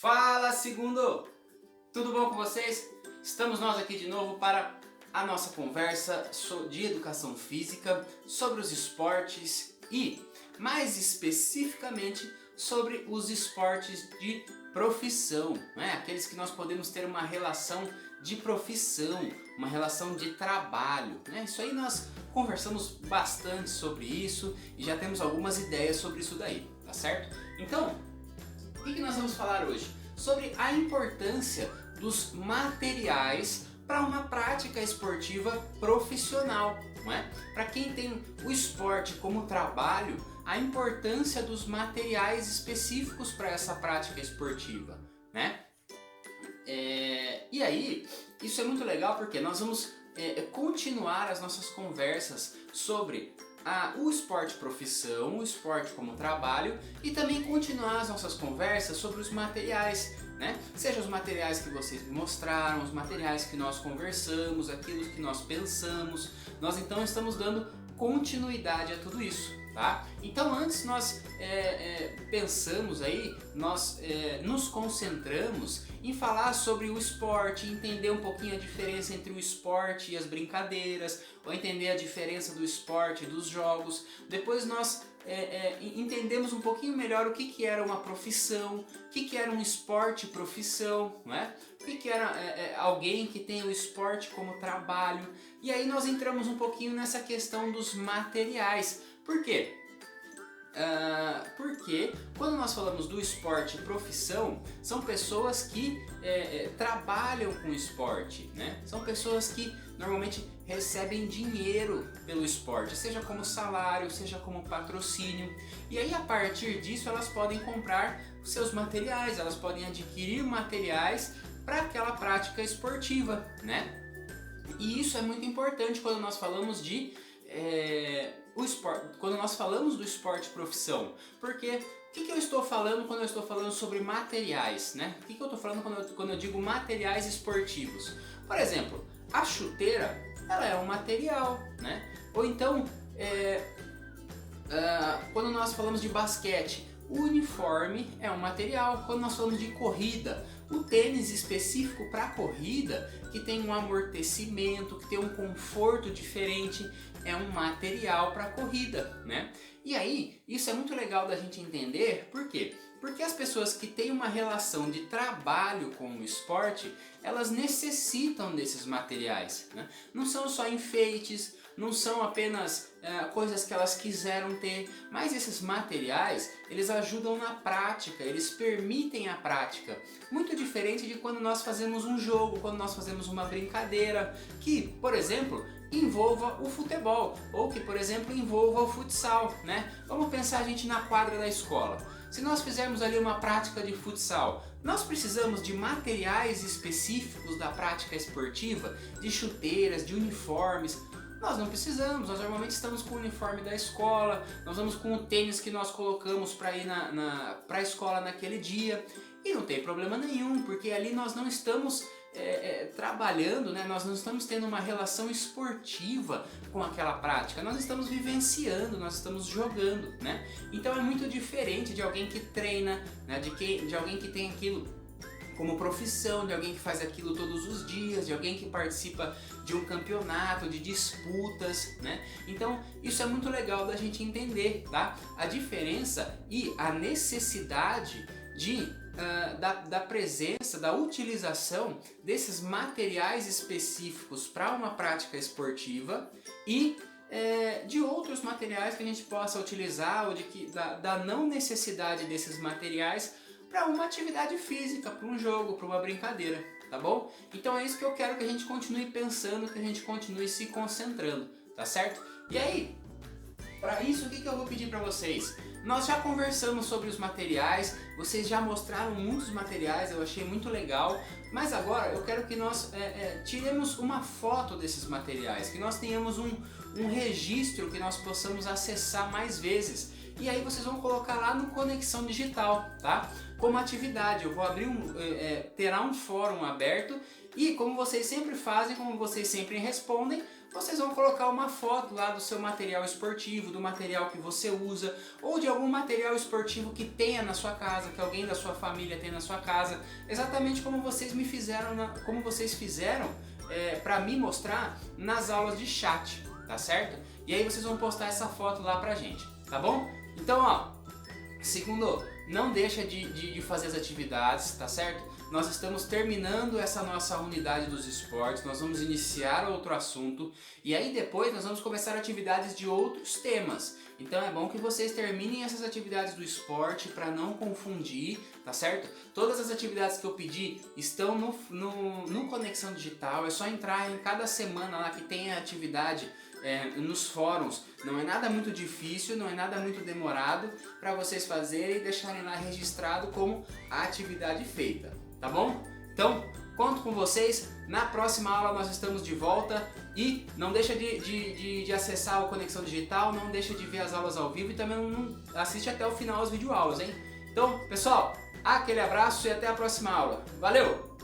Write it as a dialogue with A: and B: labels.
A: Fala, segundo! Tudo bom com vocês? Estamos nós aqui de novo para a nossa conversa de educação física, sobre os esportes e, mais especificamente, sobre os esportes de profissão, né? Aqueles que nós podemos ter uma relação de profissão, uma relação de trabalho, né? Isso aí nós conversamos bastante sobre isso e já temos algumas ideias sobre isso daí, tá certo? Então, o que nós vamos falar hoje? Sobre a importância dos materiais para uma prática esportiva profissional, não é? Para quem tem o esporte como trabalho, a importância dos materiais específicos para essa prática esportiva, né? E aí, isso é muito legal porque nós vamos continuar as nossas conversas sobre o esporte profissão, o esporte como trabalho e também continuar as nossas conversas sobre os materiais, né? Seja os materiais que vocês me mostraram, os materiais que nós conversamos, aquilo que nós pensamos. Nós então estamos dando continuidade a tudo isso, tá? Então antes nós pensamos aí, nós nos concentramos em falar sobre o esporte, entender um pouquinho a diferença entre o esporte e as brincadeiras, ou entender a diferença do esporte e dos jogos. Depois nós entendemos um pouquinho melhor o que era uma profissão, o que era um esporte profissão, não é? O que era alguém que tem o esporte como trabalho. E aí nós entramos um pouquinho nessa questão dos materiais. Por quê? Porque quando nós falamos do esporte profissão, são pessoas que trabalham com esporte, né? São pessoas que normalmente recebem dinheiro pelo esporte, seja como salário, seja como patrocínio. E aí a partir disso elas podem comprar os seus materiais, elas podem adquirir materiais para aquela prática esportiva, né? E isso é muito importante quando nós falamos de o esporte, quando nós falamos do esporte profissão, porque o que eu estou falando quando eu estou falando sobre materiais, né? O que eu estou falando quando eu digo materiais esportivos? Por exemplo, a chuteira, ela é um material, né? Ou então, quando nós falamos de basquete, o uniforme é um material. Quando nós falamos de corrida, o tênis específico para corrida, que tem um amortecimento, que tem um conforto diferente, é um material para corrida, né? E aí, isso é muito legal da gente entender, por quê? Porque as pessoas que têm uma relação de trabalho com o esporte, elas necessitam desses materiais, né? Não são só enfeites, não são apenas coisas que elas quiseram ter, mas esses materiais, eles ajudam na prática, eles permitem a prática. Muito diferente de quando nós fazemos um jogo, quando nós fazemos uma brincadeira, que, por exemplo, envolva o futebol, ou que, por exemplo, envolva o futsal, né? Vamos pensar a gente na quadra da escola. Se nós fizermos ali uma prática de futsal, nós precisamos de materiais específicos da prática esportiva, de chuteiras, de uniformes. Nós não precisamos, nós normalmente estamos com o uniforme da escola, nós vamos com o tênis que nós colocamos para ir para a escola naquele dia. E não tem problema nenhum, porque ali nós não estamos trabalhando, né? Nós não estamos tendo uma relação esportiva com aquela prática, nós estamos vivenciando, nós estamos jogando, né? Então é muito diferente de alguém que treina, né? de alguém que tem aquilo como profissão, de alguém que faz aquilo todos os dias, de alguém que participa de um campeonato, de disputas, né? Então isso é muito legal da gente entender, tá? A diferença e a necessidade da presença, da utilização desses materiais específicos para uma prática esportiva e de outros materiais que a gente possa utilizar, ou da não necessidade desses materiais para uma atividade física, para um jogo, para uma brincadeira, tá bom? Então é isso que eu quero que a gente continue pensando, que a gente continue se concentrando, tá certo? E aí, para isso, o que eu vou pedir para vocês? Nós já conversamos sobre os materiais, vocês já mostraram muitos materiais, eu achei muito legal, mas agora eu quero que nós tiremos uma foto desses materiais, que nós tenhamos um registro que nós possamos acessar mais vezes e aí vocês vão colocar lá no Conexão Digital, tá? Como atividade, eu vou abrir terá um fórum aberto e como vocês sempre fazem, como vocês sempre respondem, vocês vão colocar uma foto lá do seu material esportivo, do material que você usa, ou de algum material esportivo que tenha na sua casa, que alguém da sua família tenha na sua casa, exatamente como vocês fizeram para me mostrar nas aulas de chat, tá certo? E aí vocês vão postar essa foto lá pra gente, tá bom? Então, ó, segundo, não deixa de fazer as atividades, tá certo? Nós estamos terminando essa nossa unidade dos esportes, nós vamos iniciar outro assunto e aí depois nós vamos começar atividades de outros temas. Então é bom que vocês terminem essas atividades do esporte para não confundir, tá certo? Todas as atividades que eu pedi estão no Conexão Digital, é só entrar em cada semana lá que tem a atividade nos fóruns. Não é nada muito difícil, não é nada muito demorado para vocês fazerem e deixarem lá registrado como a atividade feita. Tá bom? Então, conto com vocês. Na próxima aula nós estamos de volta. E não deixa de acessar o Conexão Digital, não deixa de ver as aulas ao vivo e também não assiste até o final as videoaulas, hein? Então, pessoal, aquele abraço e até a próxima aula. Valeu!